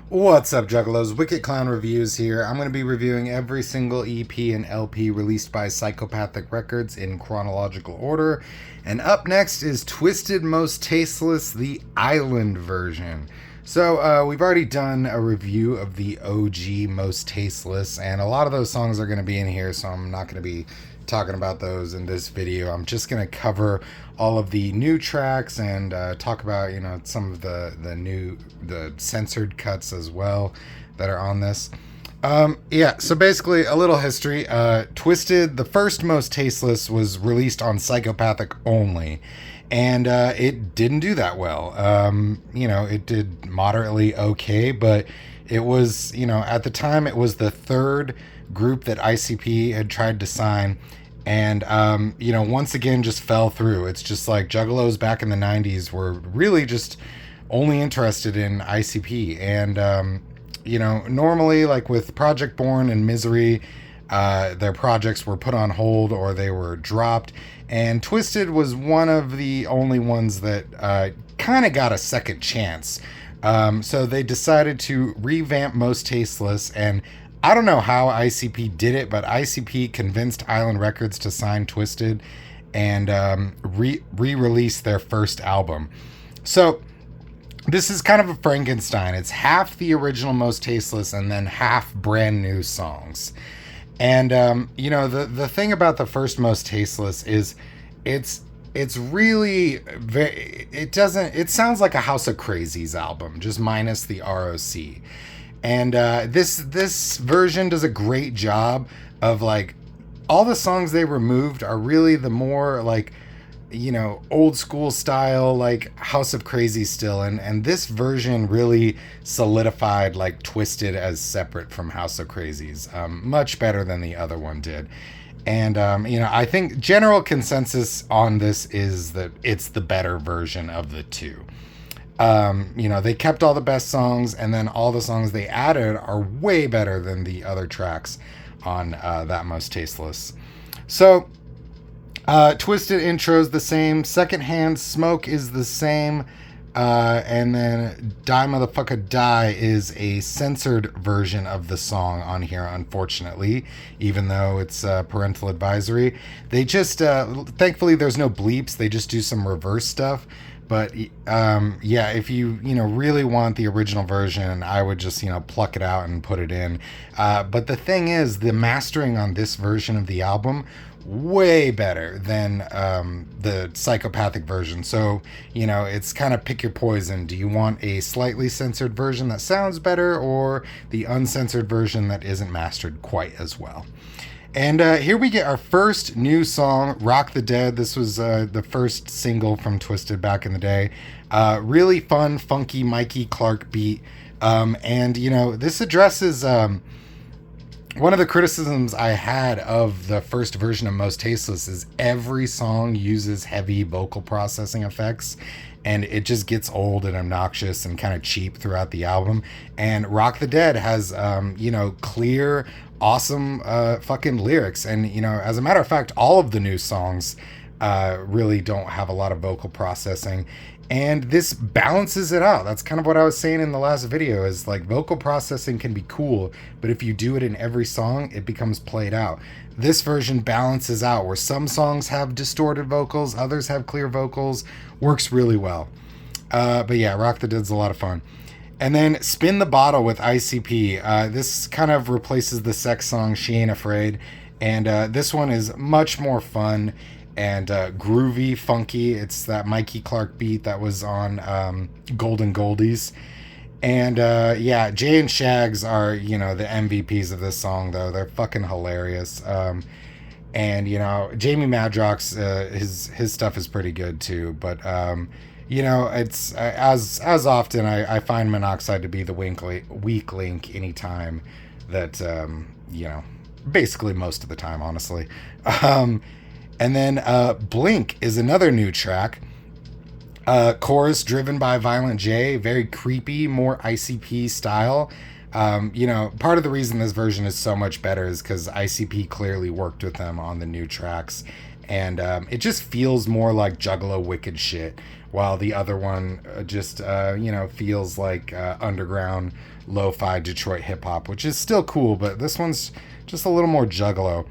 What's up, Juggalos? Wicked Clown Reviews here. I'm going to be reviewing every single EP and LP released by Psychopathic Records in chronological order. And up next is Twiztid Mostasteless, the Island version. So, we've already done a review of the OG Mostasteless, and a lot of those songs are going to be in here, so I'm not going to be talking about those in this video. I'm just going to cover all of the new tracks and talk about, some of the censored cuts as well that are on this. So basically a little history. Twiztid, the first Mostasteless, was released on Psychopathic only, and it didn't do that well. It did moderately okay, but it was, at the time, it was the third group that ICP had tried to sign, and once again just fell through. It's just like Juggalos back in the 90s were really just only interested in ICP, and normally, like with Project Born and Misery, their projects were put on hold or they were dropped, and Twiztid was one of the only ones that kind of got a second chance. So they decided to revamp Mostasteless, and I don't know how ICP did it, but ICP convinced Island Records to sign Twiztid and re-release their first album. So this is kind of a Frankenstein. It's half the original Mostasteless and then half brand new songs. And the thing about the first Mostasteless is it's really very, it sounds like a House of Crazies album, just minus the ROC. And this version does a great job of, like, all the songs they removed are really the more, like, old school style, like House of Crazy still, and this version really solidified, like, Twiztid as separate from House of Crazies, much better than the other one did. And I think general consensus on this is that it's the better version of the two. They kept all the best songs, and then all the songs they added are way better than the other tracks on that Mostasteless. So Twiztid intro's the same, Secondhand Smoke is the same, and then Die Motherfucker Die is a censored version of the song on here, unfortunately, even though it's parental advisory. They just, thankfully there's no bleeps, they just do some reverse stuff. But if you really want the original version, I would just pluck it out and put it in. But the thing is, the mastering on this version of the album way better than the Psychopathic version. So it's kind of pick your poison. Do you want a slightly censored version that sounds better, or the uncensored version that isn't mastered quite as well? And here we get our first new song, Rock the Dead. This was the first single from Twiztid back in the day. Really fun, funky Mikey Clark beat. This addresses one of the criticisms I had of the first version of Mostasteless is every song uses heavy vocal processing effects, and it just gets old and obnoxious and kind of cheap throughout the album. And Rock the Dead has, clear, awesome fucking lyrics. And, as a matter of fact, all of the new songs really don't have a lot of vocal processing. And this balances it out. That's kind of what I was saying in the last video, is like vocal processing can be cool, but if you do it in every song, it becomes played out. This version balances out, where some songs have distorted vocals, others have clear vocals. Works really well. But yeah, Rock the Dead's a lot of fun. And then Spin the Bottle with ICP. This kind of replaces the sex song She Ain't Afraid. And this one is much more fun and groovy, funky. It's that Mikey Clark beat that was on Golden Goldies. And Jay and Shags are, the MVPs of this song, though. They're fucking hilarious. And Jamie Madrox, his stuff is pretty good too. But it's as often I find Monoxide to be the weak link anytime that basically most of the time, honestly. And then Blink is another new track. Chorus driven by Violent J, very creepy, more ICP style. Part of the reason this version is so much better is because ICP clearly worked with them on the new tracks. And it just feels more like Juggalo Wicked shit, while the other one just feels like underground lo-fi Detroit hip-hop, which is still cool, but this one's just a little more juggalo.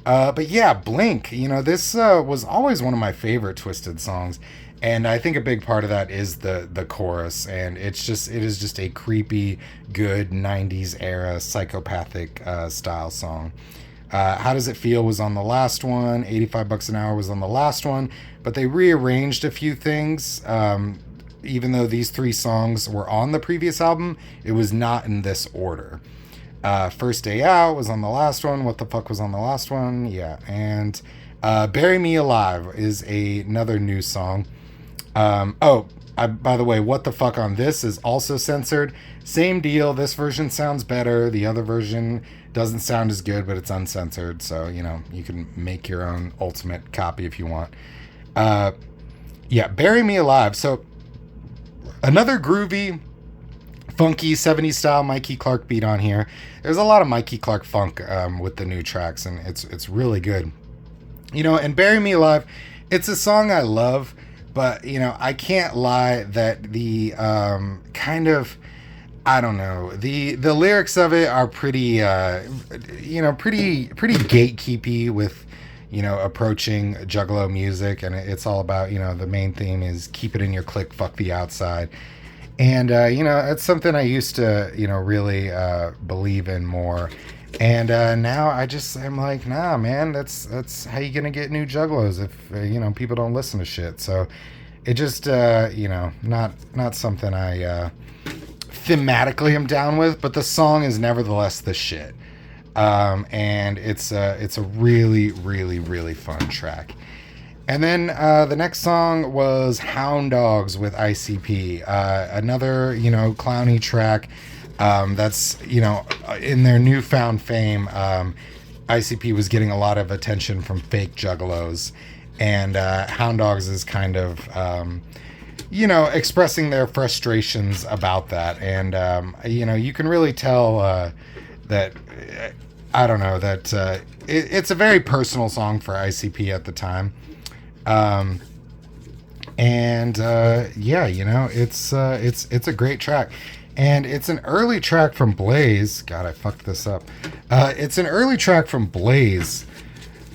But yeah, Blink, this was always one of my favorite Twiztid songs, and I think a big part of that is the chorus, and it is just a creepy, good 90s era psychopathic style song. How Does It Feel was on the last one, 85 Bucks an Hour was on the last one, but they rearranged a few things. Even though these 3 songs were on the previous album, it was not in this order. First Day Out was on the last one. What the Fuck was on the last one? Yeah. And Bury Me Alive is another new song. By the way, What the Fuck on this is also censored. Same deal. This version sounds better. The other version doesn't sound as good, but it's uncensored. So, you can make your own ultimate copy if you want. Bury Me Alive. So, another groovy, funky 70s style Mikey Clark beat on here. There's a lot of Mikey Clark funk with the new tracks, and it's really good. And Bury Me Alive, it's a song I love, but I can't lie that the the lyrics of it are pretty gatekeepy with approaching Juggalo music, and it's all about the main theme is keep it in your clique, fuck the outside. And, it's something I used to, really believe in more. And now I'm like, nah, man, that's how you going to get new juggalos if, people don't listen to shit. So it just, not something I thematically am down with, but the song is nevertheless the shit. And it's a really, really, really fun track. And then the next song was Hound Dogs with ICP. Another, clowny track that's, in their newfound fame. ICP was getting a lot of attention from fake juggalos. And Hound Dogs is kind of, expressing their frustrations about that. And, you can really tell that, it's a very personal song for ICP at the time. It's a great track, and it's an early track from Blaze. God, I fucked this up. It's an early track from Blaze,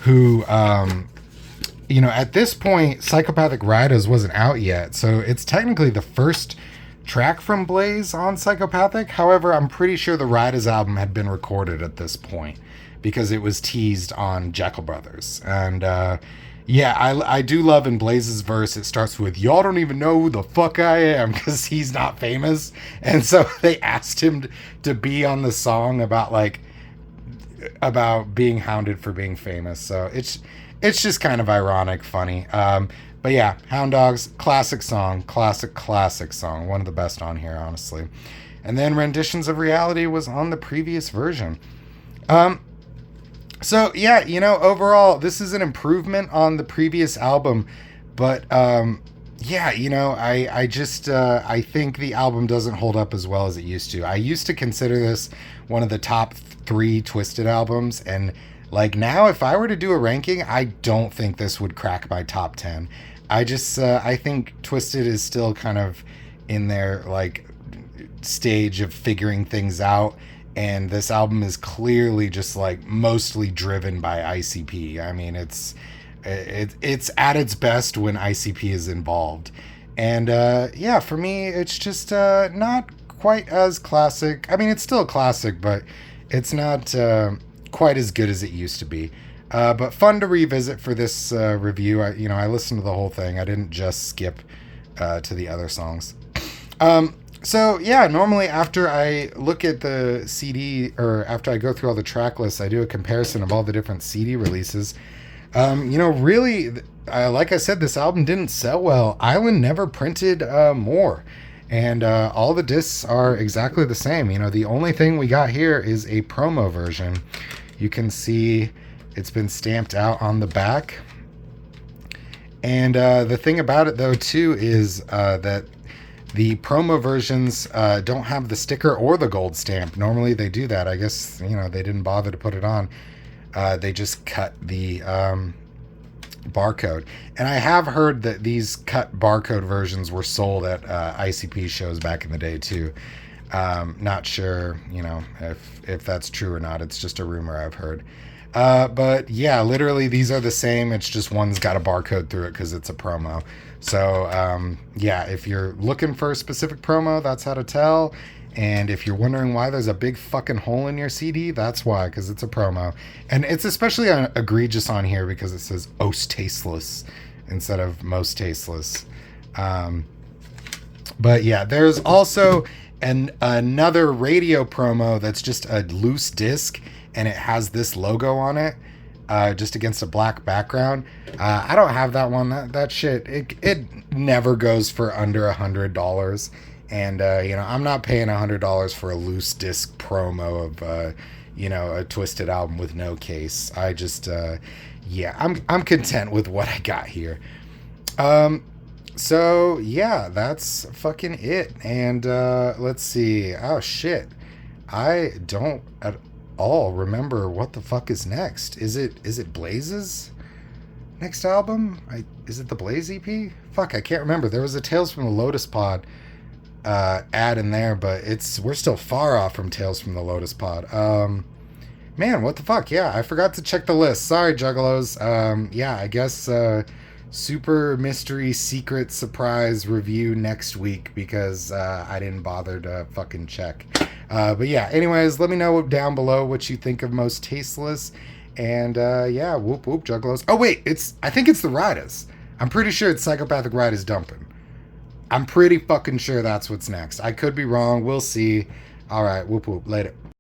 who, at this point, Psychopathic Riders wasn't out yet, so it's technically the first track from Blaze on Psychopathic. However, I'm pretty sure the Riders album had been recorded at this point because it was teased on Jekyll Brothers, and I do love in Blaze's verse, it starts with, y'all don't even know who the fuck I am, because he's not famous. And so they asked him to be on the song about being hounded for being famous. So it's just kind of ironic, funny. But yeah, Hound Dogs, classic song, classic song. One of the best on here, honestly. And then Renditions of Reality was on the previous version. So yeah, overall, this is an improvement on the previous album, but I think the album doesn't hold up as well as it used to. I used to consider this one of the top 3 Twiztid albums, and now if I were to do a ranking, I don't think this would crack my top 10. I think Twiztid is still kind of in their stage of figuring things out. And this album is clearly just mostly driven by ICP. I mean, it's at its best when ICP is involved. And for me, it's just not quite as classic. I mean, it's still a classic, but it's not quite as good as it used to be. But fun to revisit for this review. I listened to the whole thing. I didn't just skip to the other songs. So yeah, normally after I look at the CD, or after I go through all the track lists, I do a comparison of all the different CD releases. Really, like I said, this album didn't sell well. Island never printed more, and all the discs are exactly the same. The only thing we got here is a promo version. You can see it's been stamped out on the back. And the thing about it, though, too, is that the promo versions don't have the sticker or the gold stamp. Normally they do that. I guess, they didn't bother to put it on. They just cut the barcode. And I have heard that these cut barcode versions were sold at ICP shows back in the day too. Not sure, if that's true or not. It's just a rumor I've heard. But yeah, literally these are the same. It's just one's got a barcode through it because it's a promo. So yeah, if you're looking for a specific promo, that's how to tell. And if you're wondering why there's a big fucking hole in your CD, that's why, because it's a promo. And it's especially egregious on here because it says Ostasteless instead of Most Tasteless. But yeah, there's also another radio promo that's just a loose disc, and it has this logo on it, just against a black background. I don't have that one. That shit, it never goes for under $100. And, I'm not paying $100 for a loose disc promo of, a Twiztid album with no case. I just, I'm content with what I got here. So yeah, that's fucking it. And, let's see. Oh shit. I don't at all remember what the fuck is next. Is it Blaze's next album? Is it the Blaze EP? Fuck, I can't remember. There was a Tales from the Lotus Pod ad in there, but we're still far off from Tales from the Lotus Pod. Man, what the fuck? Yeah, I forgot to check the list. Sorry, Juggalos. Yeah, I guess super mystery secret surprise review next week because I didn't bother to fucking check. But yeah, anyways, let me know down below what you think of Most Tasteless. And yeah, whoop whoop, Juggalos. Oh wait, I think it's the Riders. I'm pretty sure it's Psychopathic Riders Dumping. I'm pretty fucking sure that's what's next. I could be wrong. We'll see. All right. Whoop whoop. Later.